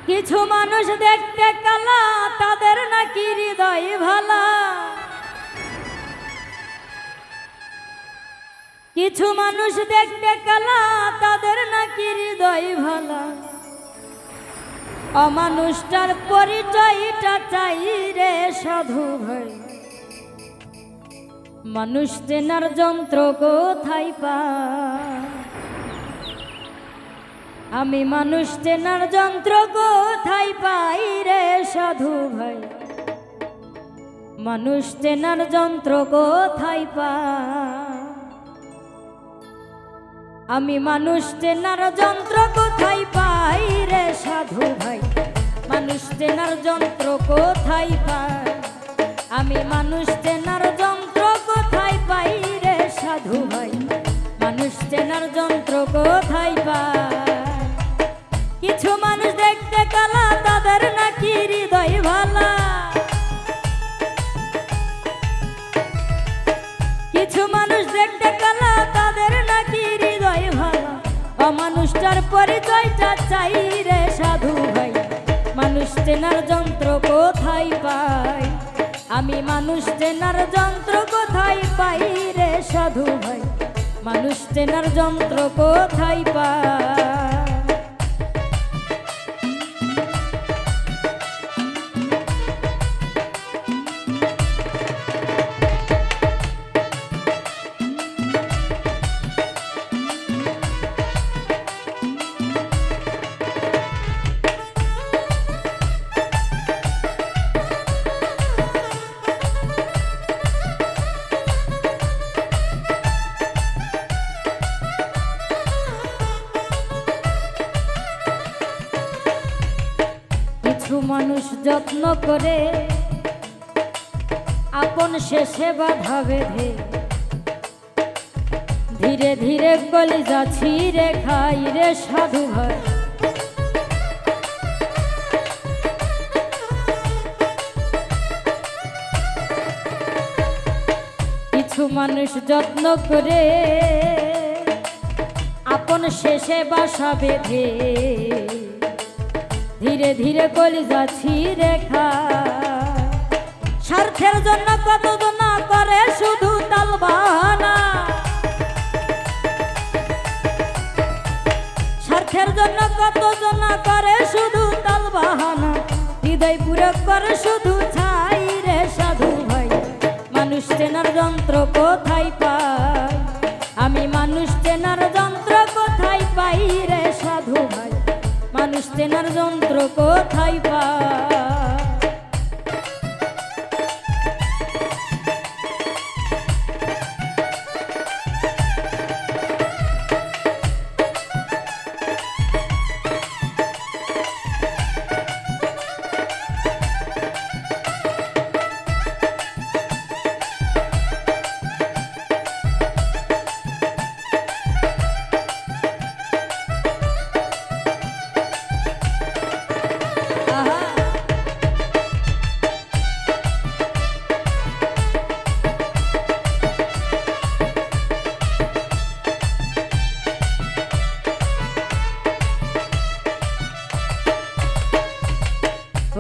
কিছু মানুষ দেখতে কালা, তাদের নাকি হৃদয় ভালা। কিছু মানুষ দেখতে কালা, তাদের নাকি হৃদয় ভালা। অমানুষটার পরিচয়টা চাই রে সাধু ভাই। মানুষ চেনার যন্ত্র কোথায় পায়? আমি মানুষ চেনার যন্ত্র কোথায় পাই রে সাধু ভাই? মানুষ চেনার যন্ত্র কোথায় পাই? আমি মানুষ চেনার যন্ত্র কোথায় পাই রে সাধু ভাই? মানুষ চেনার যন্ত্র কোথায় পাই? আমি মানুষ চেনার যন্ত্র কোথায় পাই রে সাধু ভাই? মানুষ চেনার যন্ত্র কোথায় পাই? কিছু মানুষ দেখতে কালা, তাদের নাকি হৃদয় ভালা। কিছু মানুষ দেখতে কালা, তাদের নাকি হৃদয় ভালা। অমানুষটার পরিচয়টা চাই রে সাধু ভাই। মানুষ চেনার যন্ত্র কোথায় পাই? আমি মানুষ চেনার যন্ত্র কোথায় পাই রে সাধু ভাই? মানুষ চেনার যন্ত্র কোথায় পাই? কিছু মানুষ যত্ন করে আপন শেষে বাধা বেঁধে, ধীরে ধীরে কলিজা ছিঁড়ে খাই রে সাধু ভাই। কিছু মানুষ যত্ন করে আপন শেষে বাসা বেঁধে, ধীরে ধীরে কলিজা ছিঁড়ে খায়। স্বার্থের জন্য কতজন করে শুধু তালবাহানা। স্বার্থের জন্য কতজন করে শুধু তালবাহানা। হৃদয় পুরে করে শুধু ছাই রে সাধু ভাই। মানুষ চেনার যন্ত্র কোথায় পাই? আমি মানুষ চেনার যন্ত্র কোথায় পাই রে সাধু ভাই? মানুষ চেনার যন্ত্র কোথায় পাই?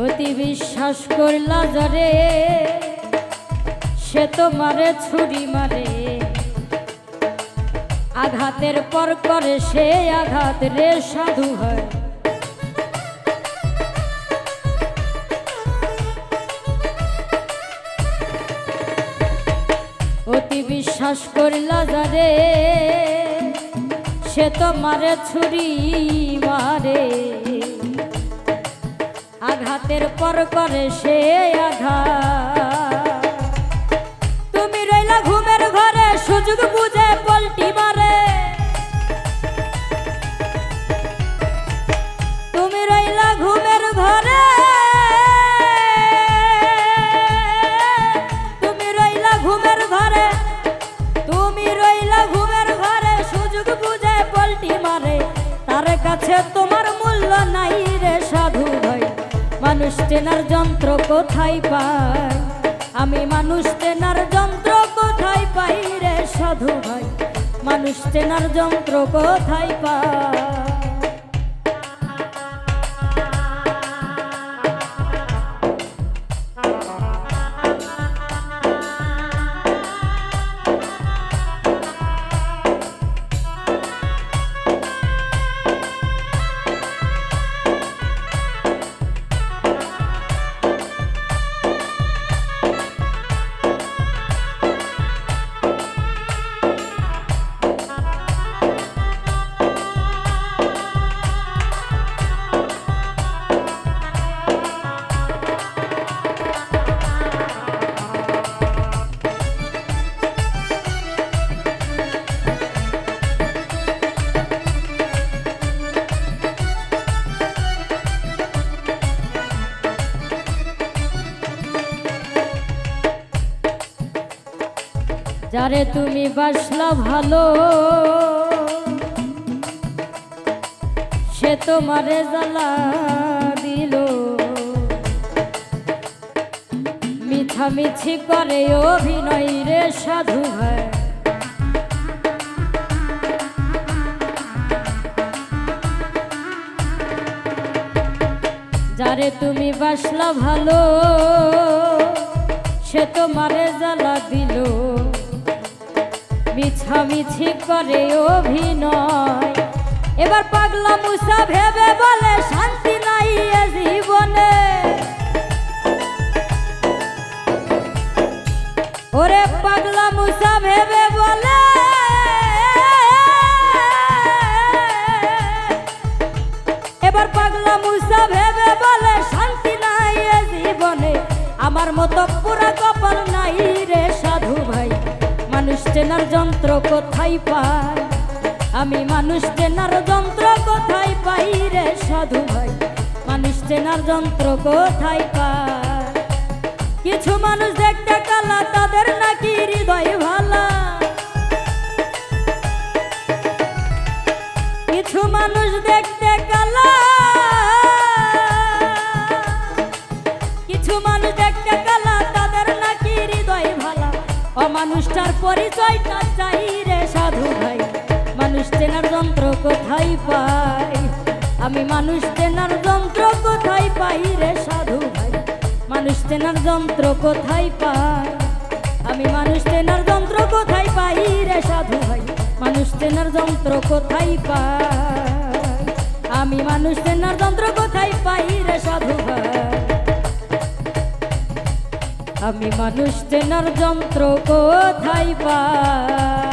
অতি বিশ্বাস করলা যারে, সে তো মারে ছুরি মারে। আঘাতের পর করে সে আঘাত রে সাধু হয়। অতি বিশ্বাস করলা যারে, সে তো মারে ছুরি মারে। আঘাতের পর করে সে আঘাত। তুমি রইলা ঘুমের ঘরে, সুযোগ বুঝে পল্টি মারে। তুমি রইলা ঘুমের ঘরে, তুমি রইলা ঘুমের ঘরে, তুমি রইলা ঘুমের ঘরে, সুযোগ বুঝে পল্টি মারে। তার কাছে তোমার মূল্য নাই রে সাধু ভাই। মানুষ চেনার যন্ত্র কোথায় পাই? আমি মানুষ চেনার যন্ত্র কোথায় পাই রে সাধু ভাই? মানুষ চেনার যন্ত্র কোথায় পাই? যারে তুমি বাসলা ভালো সে তোমারে জ্বালা দিল, মিছামিছি করে অভিনয় রে সাধু ভাই। যারে তুমি বাসলা ভালো সে তোমারে জ্বালা দিল, মিছামিছি করে অভিনয়। এবার পাগলা মুসা ভেবে বলে শান্তি নাই এ জীবনে, ওরে পাগলা মুসা ভেবে বলে এবার পাগলা মুসা ভেবে বলে শান্তি নাই এ জীবনে, আমার মতো পুরা কপাল নাই রে সাধু ভাই। মানুষ চেনার যন্ত্র কোথায় পাই, আমি মানুষ চেনার যন্ত্র কোথায় পাই রে সাধু ভাই। মানুষ চেনার যন্ত্র কোথায় পাই। কিছু মানুষ দেখতে কালা তাদের নাকি হৃদয় ভালা, কিছু মানুষ দেখতে কালা, কিছু মানুষ দেখতে কালা তাদের নাকি হৃদয় ভালা। অমানুষটার পরিচয়টা চাই রে সাধু ভাই। মানুষ চেনার যন্ত্র কোথায় পাই, আমি মানুষ চেনার যন্ত্র কোথায় পাই রে সাধু ভাই। মানুষ চেনার যন্ত্র কোথায় পাই, আমি মানুষ চেনার যন্ত্র কোথায় পাই রে সাধু ভাই। মানুষ চেনার যন্ত্র কোথায় পাই, আমি মানুষ চেনার যন্ত্র কোথায় পাই রে সাধু ভাই। আমি মানুষ চেনার যন্ত্র কোথায় পাই।